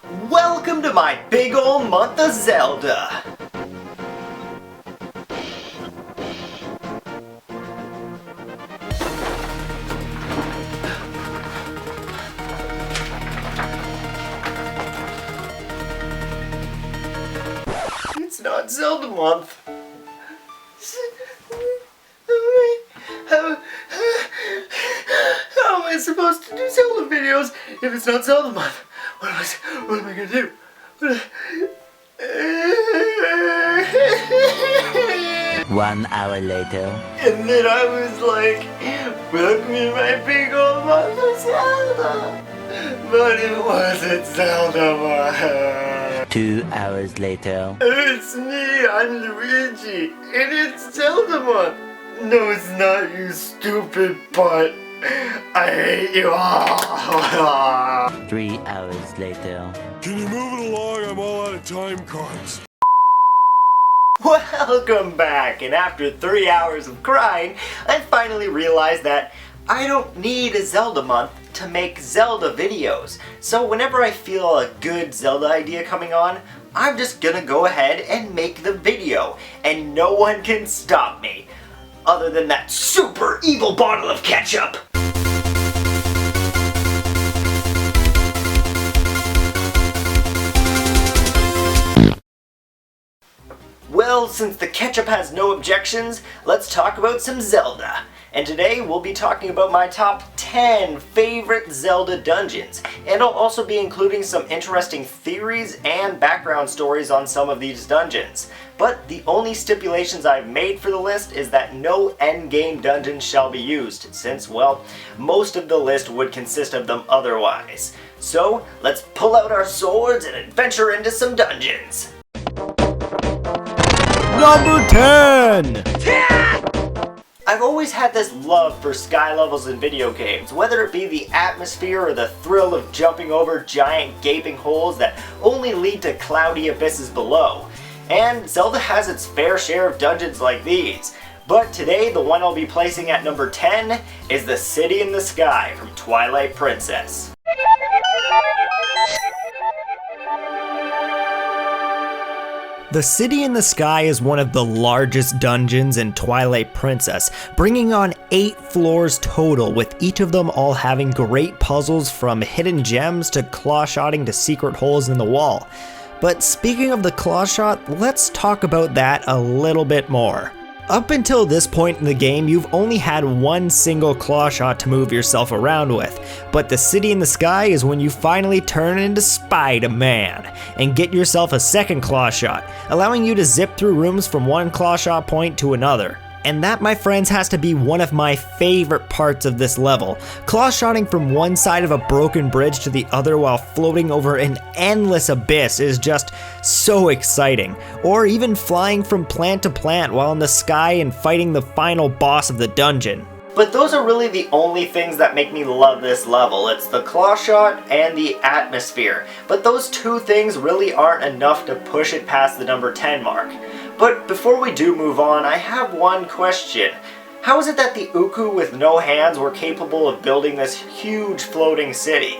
Welcome to my big ol' month of Zelda! It's not Zelda month. How am I supposed to do Zelda videos if it's not Zelda month? What am I gonna do? One hour later. And then I was like, welcome to my big old month of Zelda. But it wasn't Zelda month. 2 hours later. It's me, I'm Luigi, and it's Zelda month. No, it's not, you stupid butt. I hate you all. 3 hours later. Can you move it along? I'm all out of time cards. Welcome back, and after 3 hours of crying, I finally realized that I don't need a Zelda month to make Zelda videos. So whenever I feel a good Zelda idea coming on, I'm just gonna go ahead and make the video, and no one can stop me. Other than that super evil bottle of ketchup. Well, since the ketchup has no objections, let's talk about some Zelda. And today we'll be talking about my top 10 favorite Zelda dungeons. And I'll also be including some interesting theories and background stories on some of these dungeons. But the only stipulations I've made for the list is that no endgame dungeons shall be used, since, well, most of the list would consist of them otherwise. So, let's pull out our swords and adventure into some dungeons. Number 10! I've always had this love for sky levels in video games, whether it be the atmosphere or the thrill of jumping over giant gaping holes that only lead to cloudy abysses below. And Zelda has its fair share of dungeons like these. But today, the one I'll be placing at number 10 is the City in the Sky from Twilight Princess. The City in the Sky is one of the largest dungeons in Twilight Princess, bringing on 8 floors total, with each of them all having great puzzles from hidden gems to claw-shotting to secret holes in the wall. But speaking of the claw shot, let's talk about that a little bit more. Up until this point in the game, you've only had one single claw shot to move yourself around with, but the City in the Sky is when you finally turn into Spider-Man and get yourself a second claw shot, allowing you to zip through rooms from one claw shot point to another. And that, my friends, has to be one of my favorite parts of this level. Claw-shotting from one side of a broken bridge to the other while floating over an endless abyss is just so exciting. Or even flying from plant to plant while in the sky and fighting the final boss of the dungeon. But those are really the only things that make me love this level. It's the claw shot and the atmosphere. But those two things really aren't enough to push it past the number 10 mark. But before we do move on, I have one question. How is it that the Uku with no hands were capable of building this huge floating city?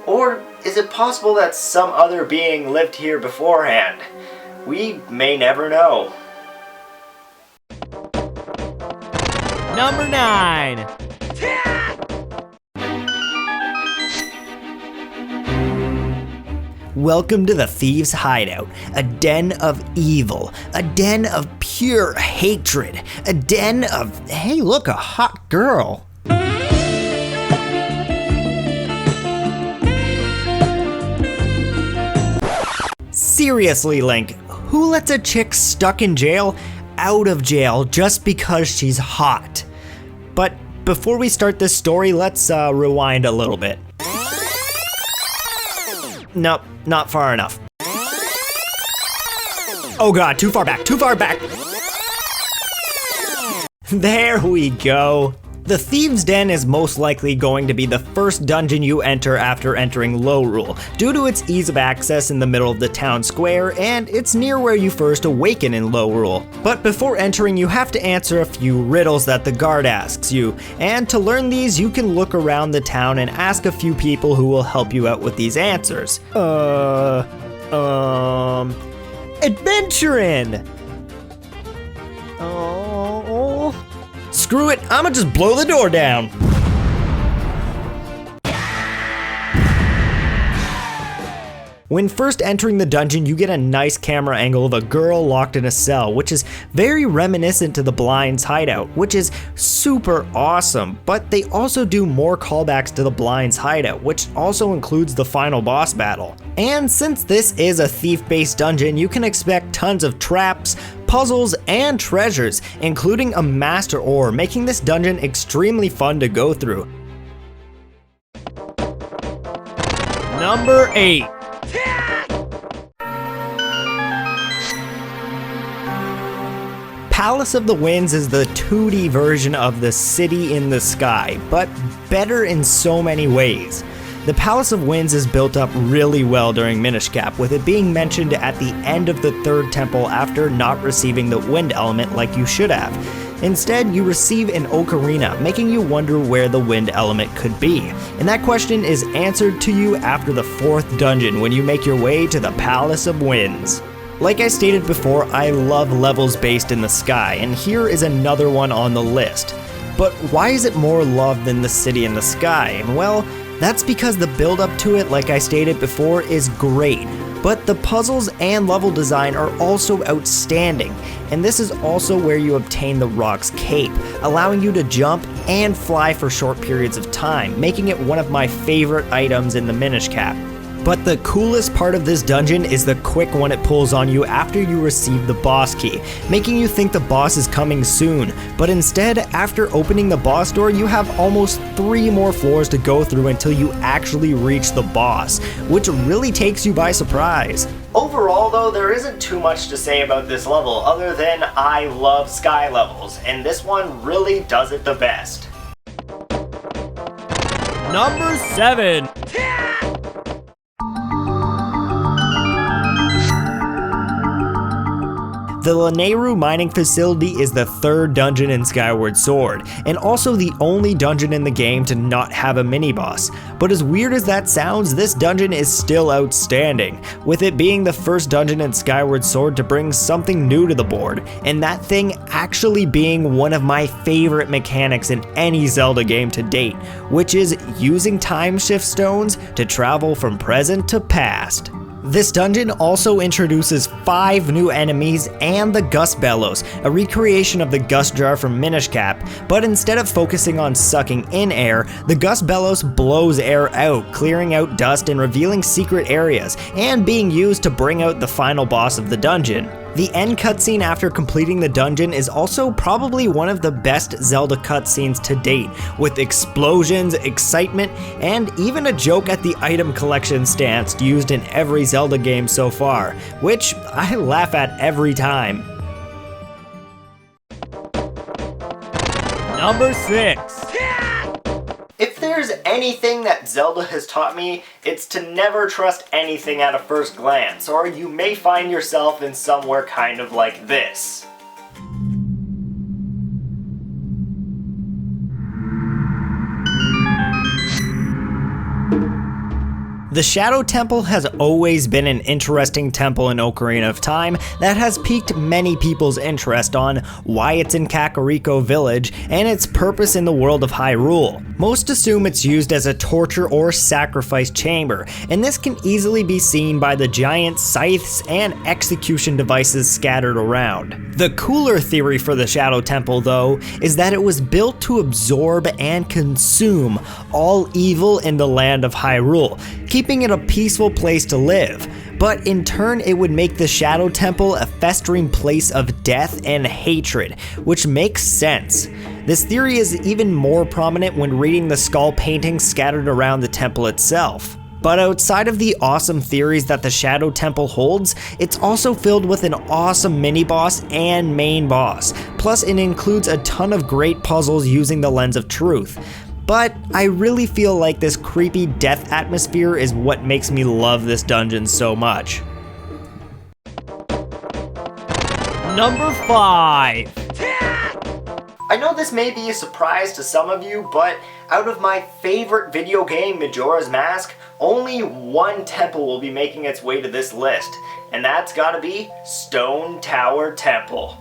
Or is it possible that some other being lived here beforehand? We may never know. Number 9! Welcome to the Thieves Hideout, a den of evil, a den of pure hatred, a den of, hey look, a hot girl. Seriously, Link, who lets a chick stuck in jail out of jail just because she's hot? But before we start this story, let's rewind a little bit. Nope, not far enough. Oh god, too far back, too far back! There we go. The Thieves' Den is most likely going to be the first dungeon you enter after entering Lorule, due to its ease of access in the middle of the town square, and it's near where you first awaken in Lorule. But before entering, you have to answer a few riddles that the guard asks you, and to learn these, you can look around the town and ask a few people who will help you out with these answers. Adventuring! Screw it, I'ma just blow the door down. When first entering the dungeon, you get a nice camera angle of a girl locked in a cell, which is very reminiscent to the Blind's Hideout, which is super awesome, but they also do more callbacks to the Blind's Hideout, which also includes the final boss battle. And since this is a thief-based dungeon, you can expect tons of traps, puzzles, and treasures, including a master ore, making this dungeon extremely fun to go through. Number 8. Palace of the Winds is the 2D version of the City in the Sky, but better in so many ways. The Palace of Winds is built up really well during Minish Cap, with it being mentioned at the end of the third temple after not receiving the wind element like you should have. Instead, you receive an ocarina, making you wonder where the wind element could be. And that question is answered to you after the 4th dungeon when you make your way to the Palace of Winds. Like I stated before, I love levels based in the sky, and here is another one on the list. But why is it more loved than the City in the Sky? Well, that's because the build up to it, like I stated before, is great. But the puzzles and level design are also outstanding, and this is also where you obtain the Rock's Cape, allowing you to jump and fly for short periods of time, making it one of my favorite items in the Minish Cap. But the coolest part of this dungeon is the quick one it pulls on you after you receive the boss key, making you think the boss is coming soon, but instead, after opening the boss door, you have almost 3 more floors to go through until you actually reach the boss, which really takes you by surprise. Overall though, there isn't too much to say about this level other than I love sky levels, and this one really does it the best. Number 7. The Linnea mining facility is the 3rd dungeon in Skyward Sword, and also the only dungeon in the game to not have a mini-boss. But as weird as that sounds, this dungeon is still outstanding, with it being the first dungeon in Skyward Sword to bring something new to the board, and that thing actually being one of my favorite mechanics in any Zelda game to date, which is using time shift stones to travel from present to past. This dungeon also introduces 5 new enemies and the Gust Bellows, a recreation of the Gust Jar from Minish Cap, but instead of focusing on sucking in air, the Gust Bellows blows air out, clearing out dust and revealing secret areas, and being used to bring out the final boss of the dungeon. The end cutscene after completing the dungeon is also probably one of the best Zelda cutscenes to date, with explosions, excitement, and even a joke at the item collection stance used in every Zelda game so far, which I laugh at every time. Number 6. If there's anything that Zelda has taught me, it's to never trust anything at a first glance, or you may find yourself in somewhere kind of like this. The Shadow Temple has always been an interesting temple in Ocarina of Time that has piqued many people's interest on why it's in Kakariko Village and its purpose in the world of Hyrule. Most assume it's used as a torture or sacrifice chamber, and this can easily be seen by the giant scythes and execution devices scattered around. The cooler theory for the Shadow Temple, though, is that it was built to absorb and consume all evil in the land of Hyrule, keeping it a peaceful place to live. But in turn, it would make the Shadow Temple a festering place of death and hatred, which makes sense. This theory is even more prominent when reading the skull paintings scattered around the temple itself. But outside of the awesome theories that the Shadow Temple holds, it's also filled with an awesome mini-boss and main boss. Plus, it includes a ton of great puzzles using the lens of truth. But I really feel like this creepy death atmosphere is what makes me love this dungeon so much. Number 5. I know this may be a surprise to some of you, but out of my favorite video game, Majora's Mask, only one temple will be making its way to this list, and that's gotta be Stone Tower Temple.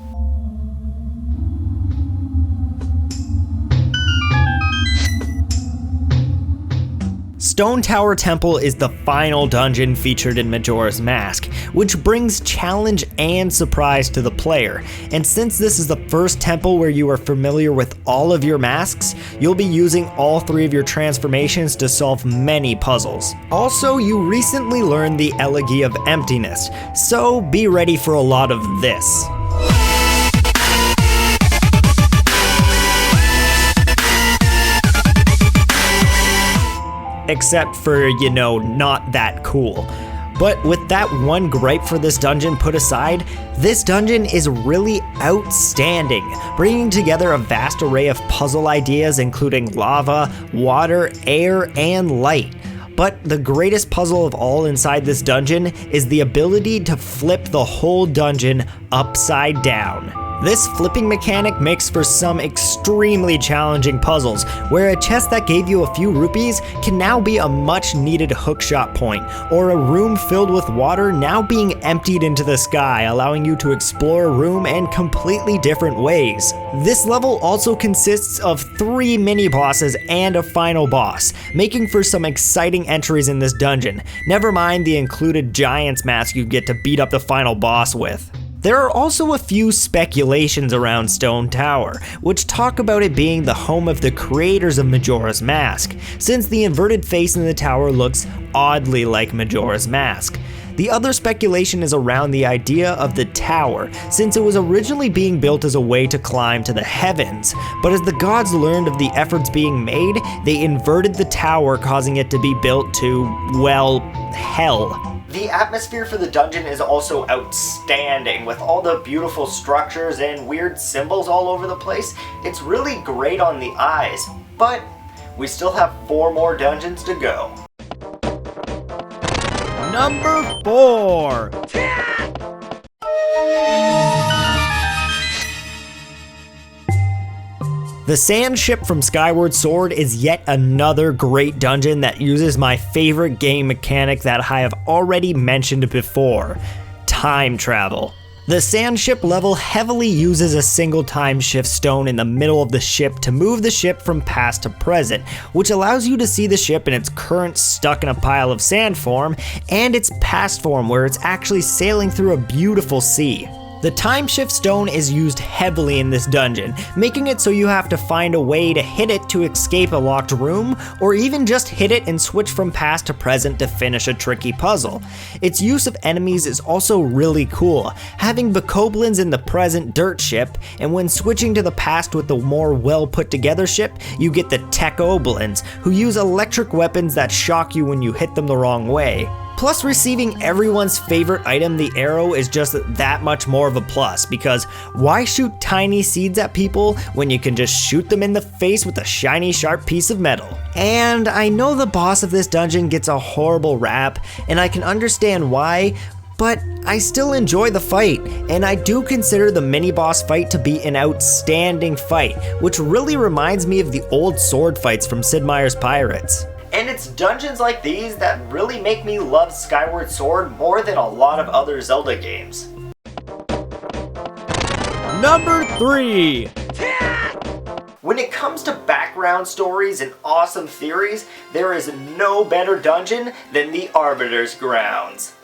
Stone Tower Temple is the final dungeon featured in Majora's Mask, which brings challenge and surprise to the player. And since this is the first temple where you are familiar with all of your masks, you'll be using all 3 of your transformations to solve many puzzles. Also, you recently learned the Elegy of Emptiness, so be ready for a lot of this. Except for, not that cool. But with that one gripe for this dungeon put aside, this dungeon is really outstanding, bringing together a vast array of puzzle ideas including lava, water, air, and light. But the greatest puzzle of all inside this dungeon is the ability to flip the whole dungeon upside down. This flipping mechanic makes for some extremely challenging puzzles, where a chest that gave you a few rupees can now be a much needed hookshot point, or a room filled with water now being emptied into the sky, allowing you to explore a room in completely different ways. This level also consists of 3 mini-bosses and a final boss, making for some exciting entries in this dungeon, never mind the included giant's mask you get to beat up the final boss with. There are also a few speculations around Stone Tower, which talk about it being the home of the creators of Majora's Mask, since the inverted face in the tower looks oddly like Majora's Mask. The other speculation is around the idea of the tower, since it was originally being built as a way to climb to the heavens, but as the gods learned of the efforts being made, they inverted the tower, causing it to be built to, well, hell. The atmosphere for the dungeon is also outstanding, with all the beautiful structures and weird symbols all over the place. It's really great on the eyes, but we still have 4 more dungeons to go. Number 4. The Sand Ship from Skyward Sword is yet another great dungeon that uses my favorite game mechanic that I have already mentioned before: time travel. The Sand Ship level heavily uses a single time shift stone in the middle of the ship to move the ship from past to present, which allows you to see the ship in its current stuck in a pile of sand form, and its past form where it's actually sailing through a beautiful sea. The time shift stone is used heavily in this dungeon, making it so you have to find a way to hit it to escape a locked room, or even just hit it and switch from past to present to finish a tricky puzzle. Its use of enemies is also really cool, having Bokoblins in the present dirt ship, and when switching to the past with the more well put together ship, you get the Techoblins, who use electric weapons that shock you when you hit them the wrong way. Plus, receiving everyone's favorite item, the arrow, is just that much more of a plus, because why shoot tiny seeds at people when you can just shoot them in the face with a shiny sharp piece of metal? And I know the boss of this dungeon gets a horrible rap, and I can understand why, but I still enjoy the fight, and I do consider the mini-boss fight to be an outstanding fight, which really reminds me of the old sword fights from Sid Meier's Pirates. And it's dungeons like these that really make me love Skyward Sword more than a lot of other Zelda games. Number 3. When it comes to background stories and awesome theories, there is no better dungeon than the Arques Grounds.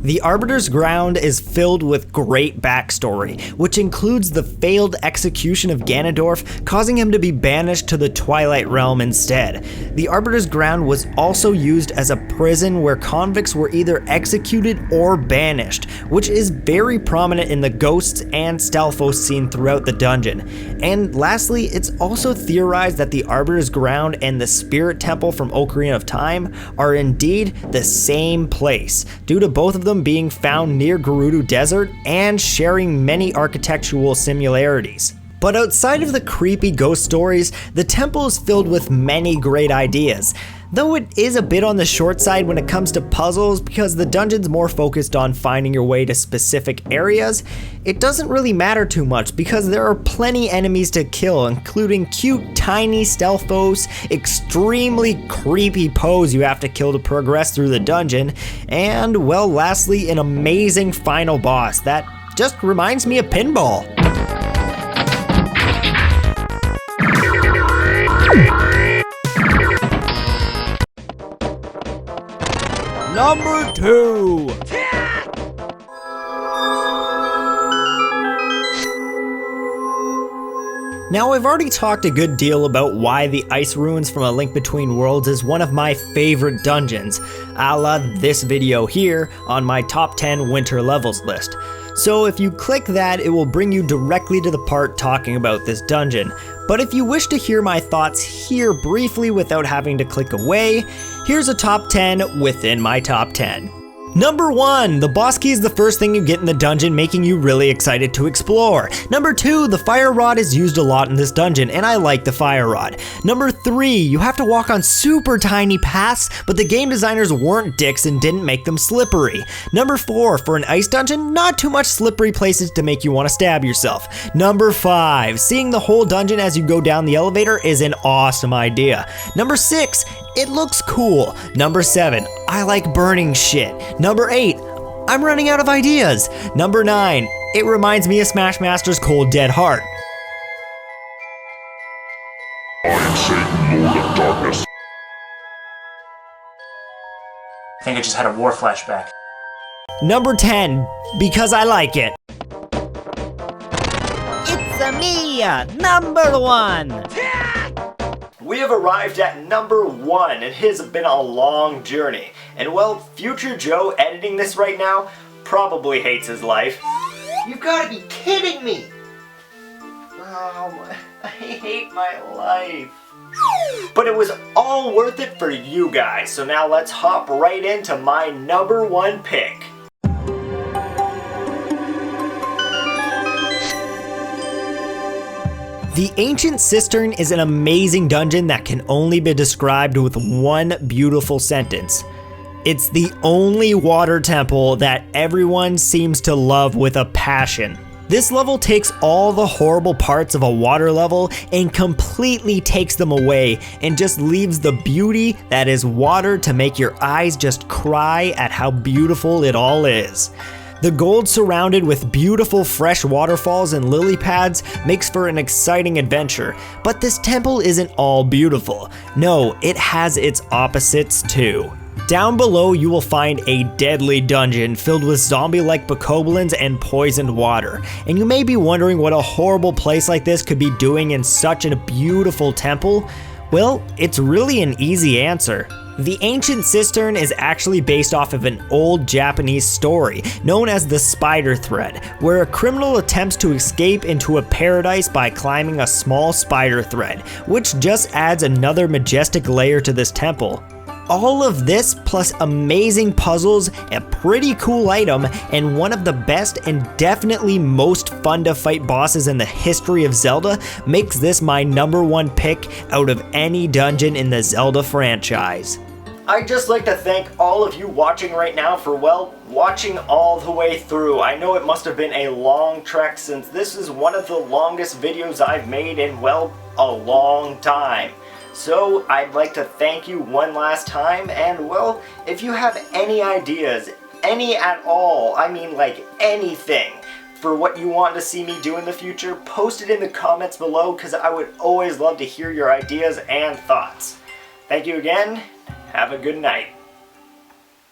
The Arbiter's Ground is filled with great backstory, which includes the failed execution of Ganondorf, causing him to be banished to the Twilight Realm instead. The Arbiter's Ground was also used as a prison where convicts were either executed or banished, which is very prominent in the ghosts and Stalfos seen throughout the dungeon. And lastly, it's also theorized that the Arbiter's Ground and the Spirit Temple from Ocarina of Time are indeed the same place, due to both of them being found near Gerudo Desert and sharing many architectural similarities. But outside of the creepy ghost stories, the temple is filled with many great ideas. Though it is a bit on the short side when it comes to puzzles because the dungeon's more focused on finding your way to specific areas, it doesn't really matter too much because there are plenty enemies to kill, including cute tiny Stalfos, extremely creepy Poes you have to kill to progress through the dungeon, and well, lastly, an amazing final boss that just reminds me of pinball. Number 2. Now, I've already talked a good deal about why the Ice Ruins from A Link Between Worlds is one of my favorite dungeons, a la this video here on my top 10 winter levels list. So if you click that, it will bring you directly to the part talking about this dungeon. But if you wish to hear my thoughts here briefly without having to click away, here's a top 10 within my top 10. Number 1, the boss key is the first thing you get in the dungeon, making you really excited to explore. Number 2, the fire rod is used a lot in this dungeon, and I like the fire rod. Number 3, you have to walk on super tiny paths, but the game designers weren't dicks and didn't make them slippery. Number 4, for an ice dungeon, not too much slippery places to make you want to stab yourself. Number 5, seeing the whole dungeon as you go down the elevator is an awesome idea. Number 6, it looks cool. Number 7, I like burning shit. Number 8, I'm running out of ideas. Number 9, it reminds me of Smash Master's Cold Dead Heart. I am Satan, Lord of Darkness. I think I just had a war flashback. Number 10, because I like it. It's a me, number 1. We have arrived at number 1, and it has been a long journey. And well, future Joe editing this right now probably hates his life. You've got to be kidding me! Oh, I hate my life. But it was all worth it for you guys, so now let's hop right into my number 1 pick. The Ancient Cistern is an amazing dungeon that can only be described with one beautiful sentence. It's the only water temple that everyone seems to love with a passion. This level takes all the horrible parts of a water level and completely takes them away and just leaves the beauty that is water to make your eyes just cry at how beautiful it all is. The gold surrounded with beautiful fresh waterfalls and lily pads makes for an exciting adventure, but this temple isn't all beautiful. No, it has its opposites too. Down below you will find a deadly dungeon filled with zombie-like bokoblins and poisoned water, and you may be wondering what a horrible place like this could be doing in such a beautiful temple. Well, it's really an easy answer. The Ancient Cistern is actually based off of an old Japanese story known as the Spider Thread, where a criminal attempts to escape into a paradise by climbing a small spider thread, which just adds another majestic layer to this temple. All of this plus amazing puzzles, a pretty cool item, and one of the best and definitely most fun to fight bosses in the history of Zelda makes this my number 1 pick out of any dungeon in the Zelda franchise. I'd just like to thank all of you watching right now for, well, watching all the way through. I know it must have been a long trek since this is one of the longest videos I've made in, well, a long time. So I'd like to thank you one last time, and well, if you have any ideas, any at all, I mean like anything, for what you want to see me do in the future, post it in the comments below because I would always love to hear your ideas and thoughts. Thank you again. Have a good night.